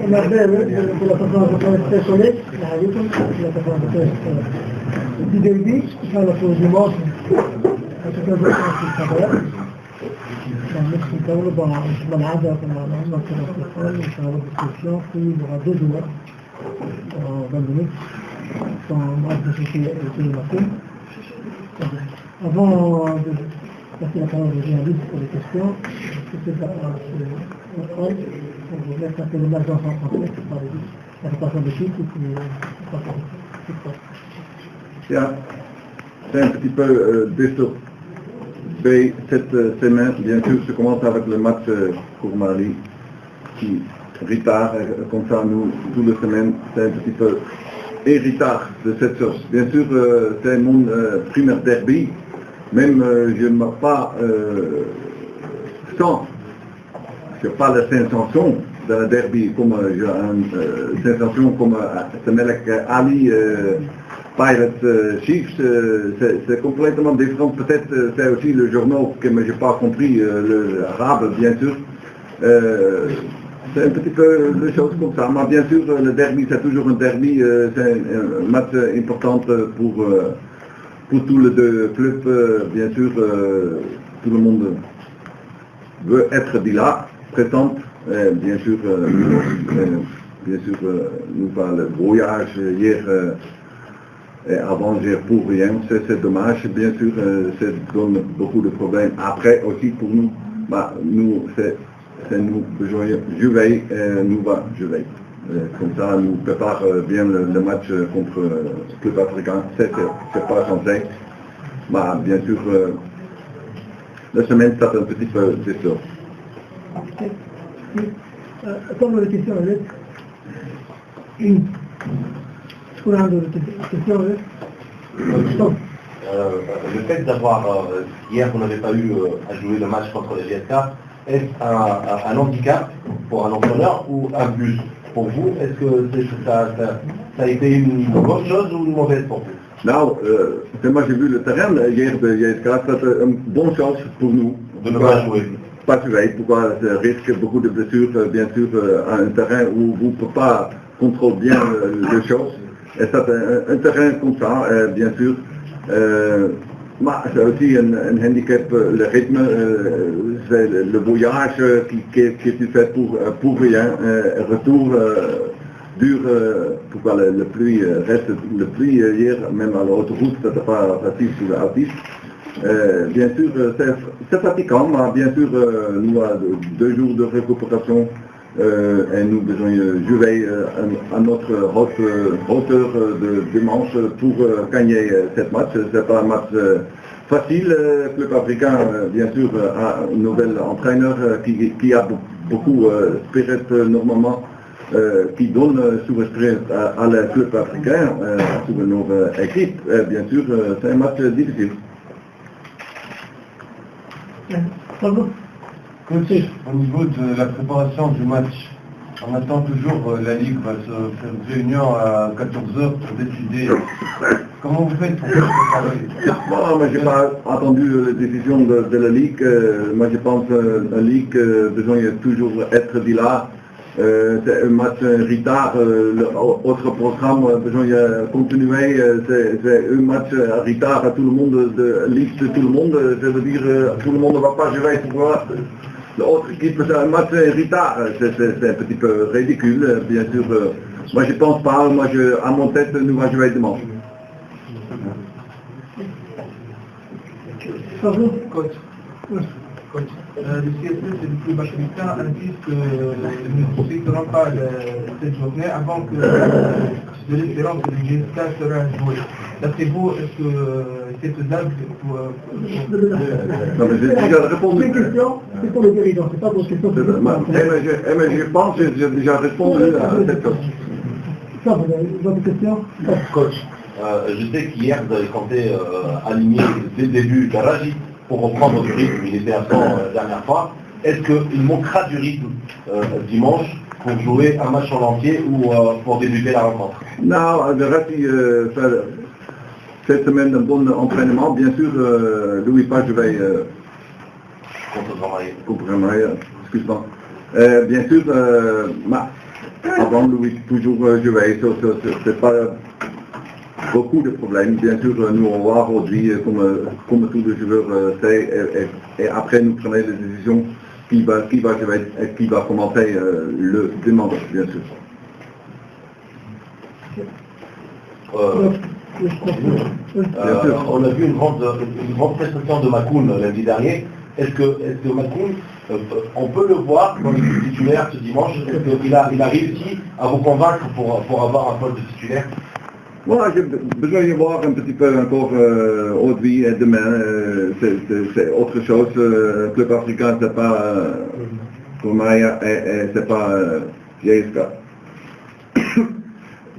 la formazione speciale, la formazione di Derby, fa la sua dimostra, perché è una cosa نحن بالعادة كنا في الاتصال نشتغل بالسيشن في لغة دجوة بالنسبة فمؤسسة في المكان. Avant de passer la parole aux journalistes pour les questions, c'est on vous laisse un peu de l'argent en français par la répartition de chiffres Ja, c'est un petit peu disturbé cette semaine. Bien sûr, je commence avec le match pour Mali qui retard, comme ça nous, toute la semaine, c'est un petit peu retard de cette sorte. Bien sûr, c'est mon premier derby. Même je ne m'ai pas sans, je n'ai pas la sensation de la derby comme j'ai une sensation comme Semelec Ali Pirates Chiefs, c'est complètement différent. Peut-être c'est aussi le journal que je n'ai pas compris, l'arabe bien sûr. C'est un petit peu les choses comme ça. Mais bien sûr, le derby c'est toujours un derby, c'est un match important pour tous les deux clubs, bien sûr, tout le monde veut être là, présent. Bien sûr, nous parlons le voyage hier et avant-hier pour rien, c'est dommage, bien sûr, ça donne beaucoup de problèmes. Après aussi pour nous, bah, nous c'est nous besoin je veille, nous va je veille. Comme ça, nous prépare bien le match contre le club africain. C'est pas censé. Bah, bien sûr, la semaine, ça fait un petit peu de ça. Comme la question est, le fait d'avoir, hier, vous n'avez pas eu à jouer le match contre le GSK, est-ce un handicap pour un entraîneur ou un plus pour vous? Est-ce que ça a été une bonne chose ou une mauvaise pour vous? Non, moi j'ai vu le terrain hier de GSK, c'est une bonne chose pour nous. De ne pas jouer. Pas jouer, pourquoi ça risque beaucoup de blessures, bien sûr, à un terrain où vous ne pouvez pas contrôler bien les choses. Et c'est un terrain comme ça, bien sûr. C'est aussi un handicap, le rythme, c'est le voyage que tu fais pour rien, retour dur, pourquoi le pluie reste, le pluie hier, même à l'autoroute, c'était pas facile sur l'autiste. Bien sûr, c'est fatigant, mais bien sûr, nous avons 2 jours de récupération et nous besoin jouer à notre hauteur de dimanche pour gagner cette match. C'est pas un match facile. Le club africain, bien sûr, a un nouvel entraîneur qui a beaucoup spirit normalement, qui donne sur spirit à le club africain, sur notre équipe. Bien sûr, c'est un match difficile. Coach, au niveau de la préparation du match, on attend toujours la Ligue va se faire une réunion à 14h pour décider. Comment vous faites pour préparer? Bon, moi j'ai pas attendu la décision de la Ligue. Moi je pense que la Ligue besoin toujours être là. C'est un match retard, l'autre programme besoin de continuer, c'est un match retard à tout le monde, de liste de tout le monde, ça veut dire tout le monde ne va pas jouer, pourquoi l'autre équipe fait un match retard, c'est un petit peu ridicule, bien sûr. Moi je pense pas, à mon tête, nous va jouer dimanche. Coach, le CSS et le club africain indiquent que ne discuteront pas cette journée avant que de l'espérance que le GSK sera joué. D'après vous, est-ce que c'est faisable pour... Non, mais j'ai déjà répondu. C'est une question, c'est pour le dirigeant, c'est pas pour question. Mais je pense que j'ai déjà répondu à cette chose. Ça, vous avez d'autres questions? Coach, je sais qu'hier vous avez compté aligner dès le début Karaji pour reprendre du rythme, il était absent la dernière fois. Est-ce qu'il manquera du rythme dimanche pour jouer un match en entier ou pour débuter la rencontre? Non, le reste, cette semaine un bon entraînement. Bien sûr, Louis Page va contre Grand-Marie, excuse-moi. Bien sûr, avant Louis, toujours je vais, c'est pas beaucoup de problèmes. Bien sûr, nous on va aujourd'hui, comme tous les joueurs savent, et après nous prenons les décisions qui va jouer et qui va commencer le dimanche, bien sûr. On a vu une grande prestation de Makoun lundi dernier. Est-ce que Makoun, on peut le voir dans l'équipe titulaire ce dimanche? Est-ce qu'il a réussi à vous convaincre pour avoir un poste de titulaire? Moi, j'ai besoin de voir un petit peu encore aujourd'hui et demain. C'est autre chose. Le club africain, c'est pas pour Maya et c'est pas GSK.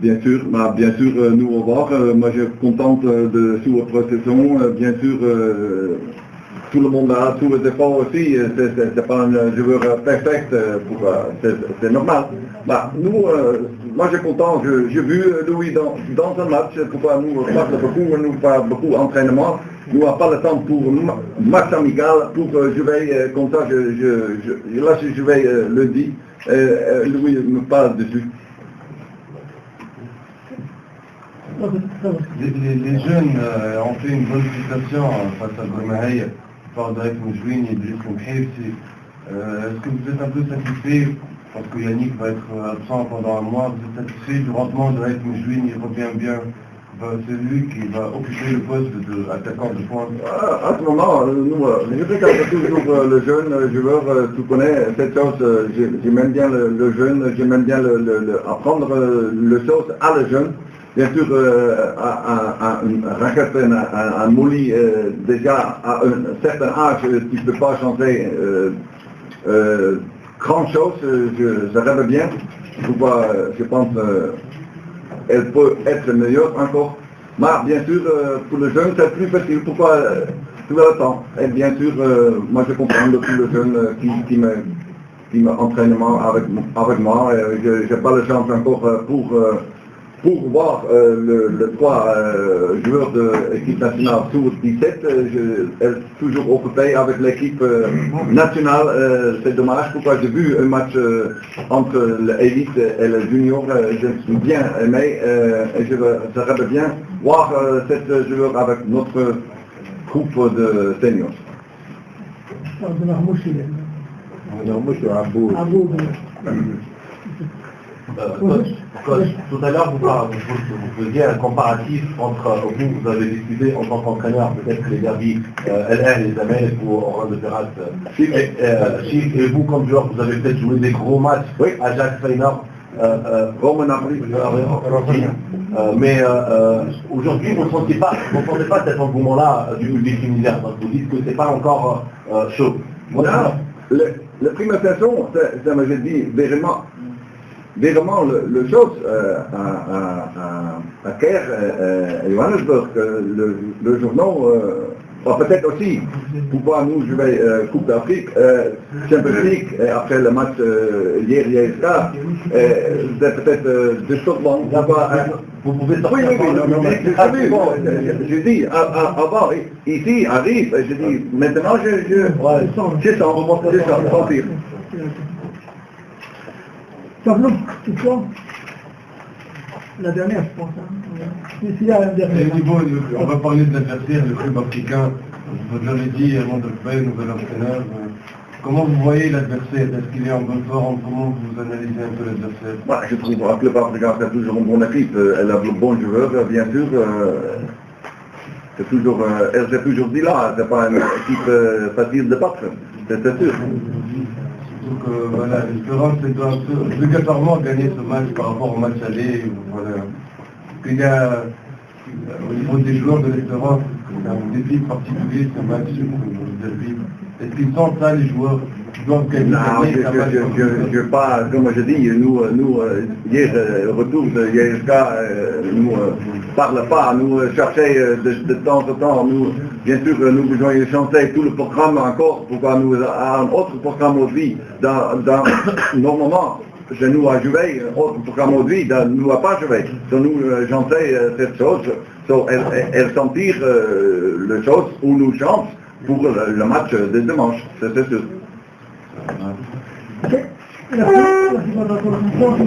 Bien sûr, nous on va voir. Moi, je suis content de sous votre saison. Bien sûr, tout le monde a tous les efforts aussi. C'est pas un joueur parfait, c'est normal. Nous, moi, je suis content. J'ai vu Louis dans un match. Pourquoi nous faisons beaucoup d'entraînement. Nous n'avons pas le temps pour match amical, pour jouer comme ça. Là, je jouais lundi. Louis me parle dessus. Les jeunes ont fait une bonne prestation face à Gourmaï, par Drake Moujouine et Driss Mouhirsi. Est-ce que vous êtes un peu satisfait, parce que Yannick va être absent pendant un mois, vous êtes satisfait du rendement de Drake Moujouine, il revient bien, c'est lui qui va occuper le poste d'attaquant de pointe? À ce moment, je regarde toujours le jeune joueur, tu connais cette chose, j'aime bien le jeune, j'aime bien apprendre le chose à le jeune. Bien sûr, un Mouli, déjà à un certain âge, tu ne peux pas changer grand chose, je rêve bien. Je pense qu'elle peut être meilleure encore. Mais bien sûr, pour le jeune, c'est plus facile. Pourquoi tout le temps? Et bien sûr, moi je comprends tous les jeunes qui m'entraînent avec moi. Je n'ai pas la chance encore pour voir le 3 joueurs de l'équipe nationale sur 17, elle est toujours occupée avec l'équipe nationale. C'est dommage, pourquoi j'ai vu un match entre l'élite et le junior, je me suis bien aimé et je rêve bien voir cette joueur avec notre groupe de seniors. Coach, tout à l'heure vous faisiez un comparatif entre vous avez discuté en tant qu'entraîneur, peut-être les derbys LR et les Amel pour Oran de Terrasse, et vous comme joueur, vous avez peut-être joué des gros matchs à Jacques Feyenoord, mais aujourd'hui vous ne sentez pas cet engouement-là du public unitaire, donc vous dites que c'est pas encore chaud. Voilà. La première saison, ça m'a dit vraiment le chose à Caire et Johannesburg, le journal, peut-être aussi, pourquoi nous jouer Coupe d'Afrique, Champions League, et après le match hier, c'est peut-être de Scotland. Vous pouvez sortir j'ai dit, avant, ici, arrive, j'ai dit, maintenant je sens sentir. Question la dernière, je pense. S'il y a un dernier. On va parler de l'adversaire, le club africain. Vous l'avez dit avant de faire, nouvel entraîneur. Comment vous voyez l'adversaire? Est-ce qu'il est en bonne forme? Comment vous analysez un peu l'adversaire? Je trouve que le Club Africain c'est toujours une bonne équipe. Elle a de bons joueurs, bien sûr. C'est toujours dit là, c'est pas une équipe facile de battre, c'est sûr. Donc voilà, l'Espérance doit obligatoirement gagner ce match par rapport au match aller. Voilà. Il y a, au niveau des joueurs de l'Espérance, c'est un défi particulier ce match, le derby. Est-ce qu'ils sentent ça, les joueurs qui doivent gagner? Non, je pas, comme je dis, nous hier, retour de ISK, nous parle pas, nous cherchons de temps en temps, nous, bien sûr, nous besoin de changer tout le programme encore, pour nous un autre programme aussi, normalement, je nous a joué, un autre programme aussi, nous a pas joué, donc nous chantons cette chose, elle sentir le chose où nous chantons, pour le match de dimanche, c'est sûr. Ok. Merci pour votre attention.